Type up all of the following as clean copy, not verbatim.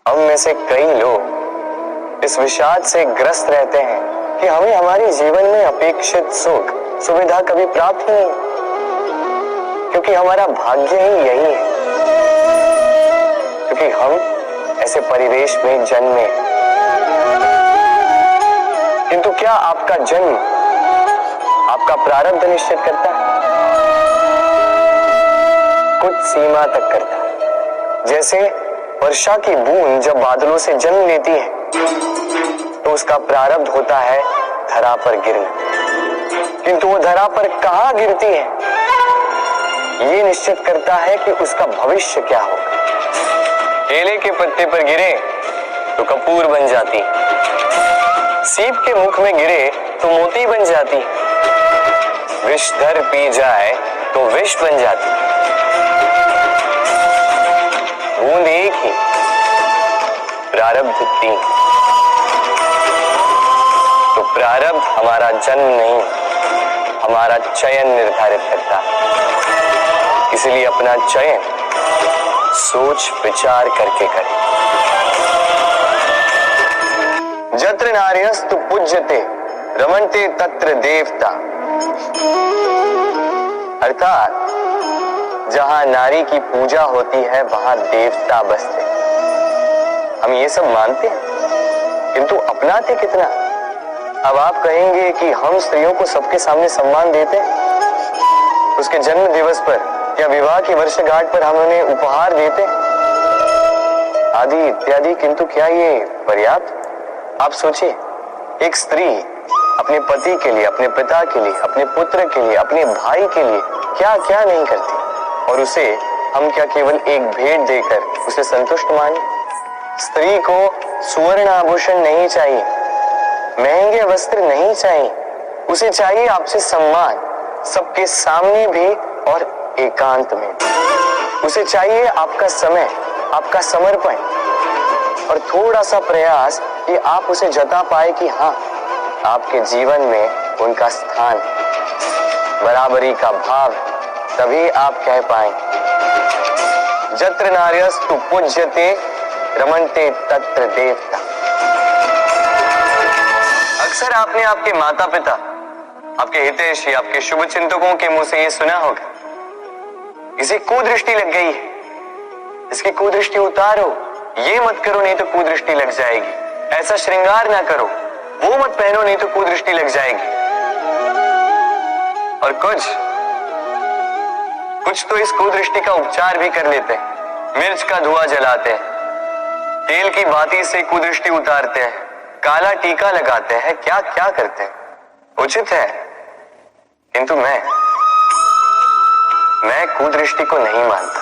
हम में से कई लोग इस विषाद से ग्रस्त रहते हैं कि हमें हमारे जीवन में अपेक्षित सुख सुविधा कभी प्राप्त ही नहीं, क्योंकि हमारा भाग्य ही यही है, क्योंकि हम ऐसे परिवेश में जन्मे। किंतु क्या आपका जन्म आपका प्रारब्ध निश्चित करता है? कुछ सीमा तक करता है। जैसे वर्षा की बूंद जब बादलों से जन्म लेती है तो उसका प्रारब्ध होता है धरा पर गिरना, किंतु वो धरा पर कहां गिरती है ये निश्चित करता है कि उसका भविष्य क्या होगा। केले के पत्ते पर गिरे तो कपूर बन जाती, सीप के मुख में गिरे तो मोती बन जाती, विषधर पी जाए तो विष बन जाती। बूंद एक ही, प्रारब्ध तीन। तो प्रारब्ध हमारा जन्म नहीं, हमारा चयन निर्धारित करता है। इसलिए अपना चयन सोच विचार करके करें। जत्र नार्यस्तु पूज्यते रमन्ते तत्र देवता, अर्थात जहां नारी की पूजा होती है वहां देवता बसते। हम ये सब मानते हैं किंतु अपनाते कितना? अब आप कहेंगे कि हम स्त्रियों को सबके सामने सम्मान देते हैं, उसके जन्म दिवस पर या विवाह की वर्षगांठ पर हम उन्हें उपहार देते आदि इत्यादि, किंतु क्या ये पर्याप्त? आप सोचिए, एक स्त्री अपने पति के लिए, अपने पिता के लिए, अपने पुत्र के लिए, अपने भाई के लिए क्या क्या नहीं करती, और उसे हम क्या केवल एक भेंट देकर उसे संतुष्ट माने? स्त्री को सुवर्ण आभूषण नहीं चाहिए, महंगे वस्त्र नहीं चाहिए, उसे चाहिए आपसे सम्मान, सबके सामने भी और एकांत में। उसे चाहिए आपका समय, आपका समर्पण और थोड़ा सा प्रयास कि आप उसे जता पाए कि हाँ, आपके जीवन में उनका स्थान, बराबरी का भाव, तभी आप कह पाएंगे जत्र नार्यस्तु पूज्यते रमन्ते तत्र देवता। अक्सर आपने आपके माता पिता, आपके हितैषी, आपके शुभ चिंतकों के मुंह से ये सुना होगा, इसे कुदृष्टि लग गई है, इसकी कुदृष्टि उतारो, ये मत करो नहीं तो कुदृष्टि लग जाएगी, ऐसा श्रृंगार ना करो, वो मत पहनो नहीं तो कुदृष्टि लग जाएगी। और कुछ तो इस कुदृष्टि का उपचार भी कर लेते हैं, मिर्च का धुआं जलाते हैं, तेल की बाती से कुदृष्टि उतारते हैं, काला टीका लगाते हैं, क्या क्या करते हैं। उचित है, किंतु मैं कुदृष्टि को नहीं मानता।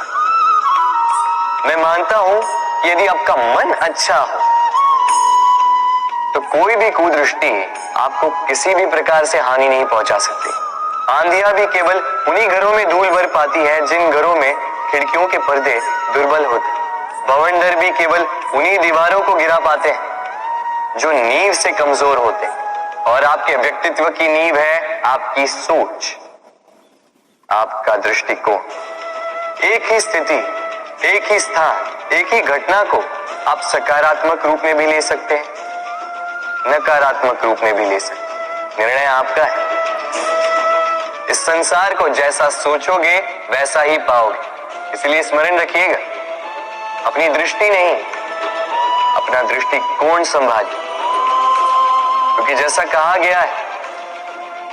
मैं मानता हूं कि यदि आपका मन अच्छा हो तो कोई भी कुदृष्टि आपको किसी भी प्रकार से हानि नहीं पहुंचा सकती। आंधियां भी केवल उन्हीं घरों में धूल भर पाती है जिन घरों में खिड़कियों के पर्दे दुर्बल होते। बवंडर भी केवल उन्हीं दीवारों को गिरा पाते हैं जो नींव से कमजोर होते। और आपके व्यक्तित्व की नींव है आपकी सोच, आपका दृष्टिकोण। एक ही स्थिति, एक ही स्थान, एक ही घटना को आप सकारात्मक रूप में भी ले सकते हैं, नकारात्मक रूप में भी ले सकते हैं। निर्णय आपका है। इस संसार को जैसा सोचोगे वैसा ही पाओगे। इसलिए स्मरण रखिएगा, अपनी दृष्टि नहीं, अपना दृष्टिकोण संभालिए, क्योंकि जैसा कहा गया है,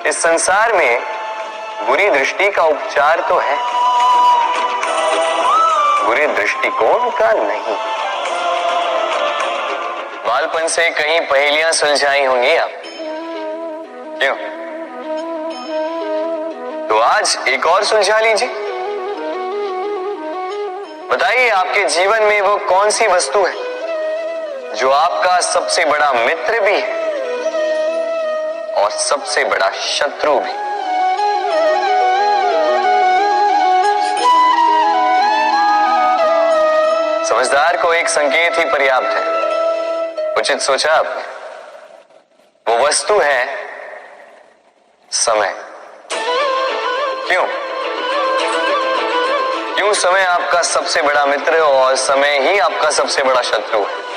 इस संसार में बुरी दृष्टि का उपचार तो है, बुरे दृष्टिकोण का नहीं। बालपन से कहीं पहेलियां सुलझाई होंगी आप, क्यों? तो आज एक और सुलझा लीजिए। बताइए, आपके जीवन में वो कौन सी वस्तु है जो आपका सबसे बड़ा मित्र भी है और सबसे बड़ा शत्रु भी? समझदार को एक संकेत ही पर्याप्त है। उचित सोचा आपने। वो वस्तु है समय। क्यों? क्यों समय आपका सबसे बड़ा मित्र और समय ही आपका सबसे बड़ा शत्रु है?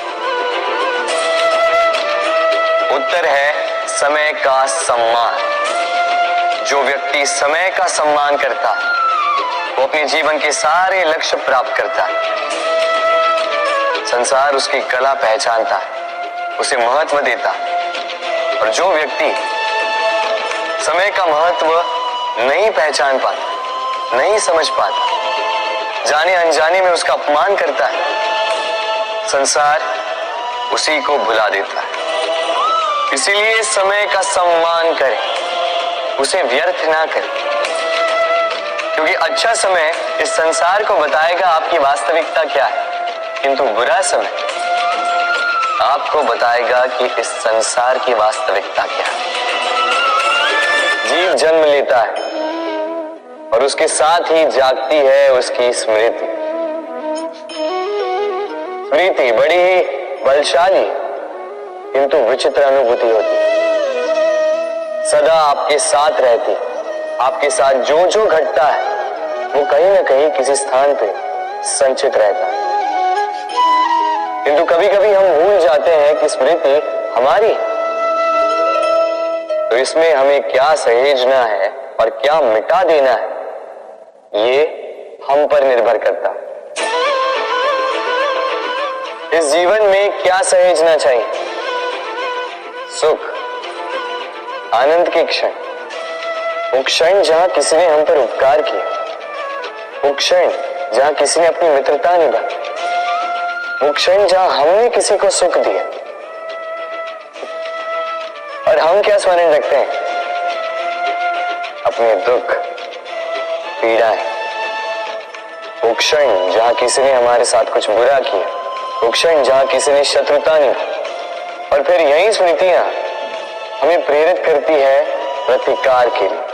उत्तर है समय का सम्मान। जो व्यक्ति समय का सम्मान करता वो अपने जीवन के सारे लक्ष्य प्राप्त करता है। संसार उसकी कला पहचानता है, उसे महत्व देता है। और जो व्यक्ति समय का महत्व नहीं पहचान पाता, नहीं समझ पाता, जाने अनजाने में उसका अपमान करता है, संसार उसी को भुला देता है। इसीलिए समय का सम्मान करें, उसे व्यर्थ ना करें, क्योंकि अच्छा समय इस संसार को बताएगा आपकी वास्तविकता क्या है, किंतु बुरा समय आपको बताएगा कि इस संसार की वास्तविकता क्या है। जीव जन्म लेता है और उसके साथ ही जागती है उसकी स्मृति। स्मृति बड़ी ही बलशाली किंतु विचित्र अनुभूति होती, सदा आपके साथ रहती। आपके साथ जो जो घटता है वो कहीं ना कहीं किसी स्थान पे संचित रहता है। किंतु कभी कभी हम भूल जाते हैं कि स्मृति हमारी, तो इसमें हमें क्या सहेजना है और क्या मिटा देना है, ये हम पर निर्भर करता है। इस जीवन में क्या सहेजना चाहिए? सुख, आनंद के क्षण, वो क्षण जहां किसी ने हम पर उपकार किया, वो क्षण जहां किसी ने अपनी मित्रता निभाई, वो क्षण जहां हमने किसी को सुख दिया। और हम क्या स्मरण रखते हैं? अपने दुख, पीड़ाएं। वो क्षण जहां किसी ने हमारे साथ कुछ बुरा किया, वो क्षण जहां किसी ने शत्रुता निभाई। और फिर यही स्मृतियां हमें प्रेरित करती है प्रतिकार के लिए।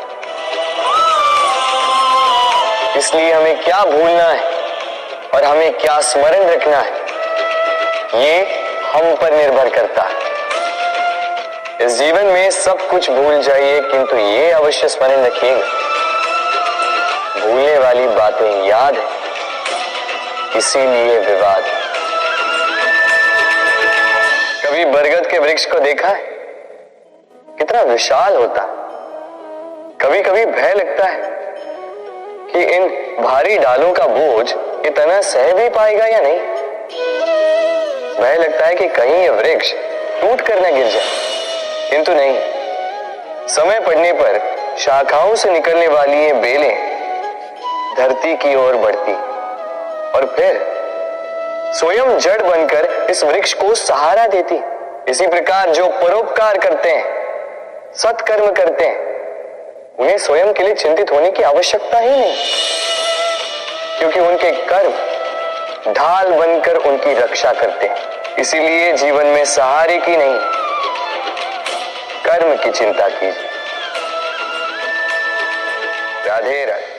इसलिए हमें क्या भूलना है और हमें क्या स्मरण रखना है, ये हम पर निर्भर करता है। इस जीवन में सब कुछ भूल जाइए, किंतु ये अवश्य स्मरण रखिएगा, भूलने वाली बातें याद है, इसीलिए विवाद। कभी बरगद के वृक्ष को देखा है? कितना विशाल होता है। कभी कभी भय लगता है कि इन भारी डालों का बोझ इतना सह भी पाएगा या नहीं। भय लगता है कि कहीं ये वृक्ष टूट कर न गिर जाए, किंतु नहीं। समय पड़ने पर शाखाओं से निकलने वाली ये बेलें धरती की ओर बढ़ती और फिर स्वयं जड़ बनकर इस वृक्ष को सहारा देती। इसी प्रकार जो परोपकार करते हैं, सत्कर्म करते हैं, उन्हें स्वयं के लिए चिंतित होने की आवश्यकता ही नहीं, क्योंकि उनके कर्म ढाल बनकर उनकी रक्षा करते हैं। इसीलिए जीवन में सहारे की नहीं, कर्म की चिंता कीजिए। राधे राधे।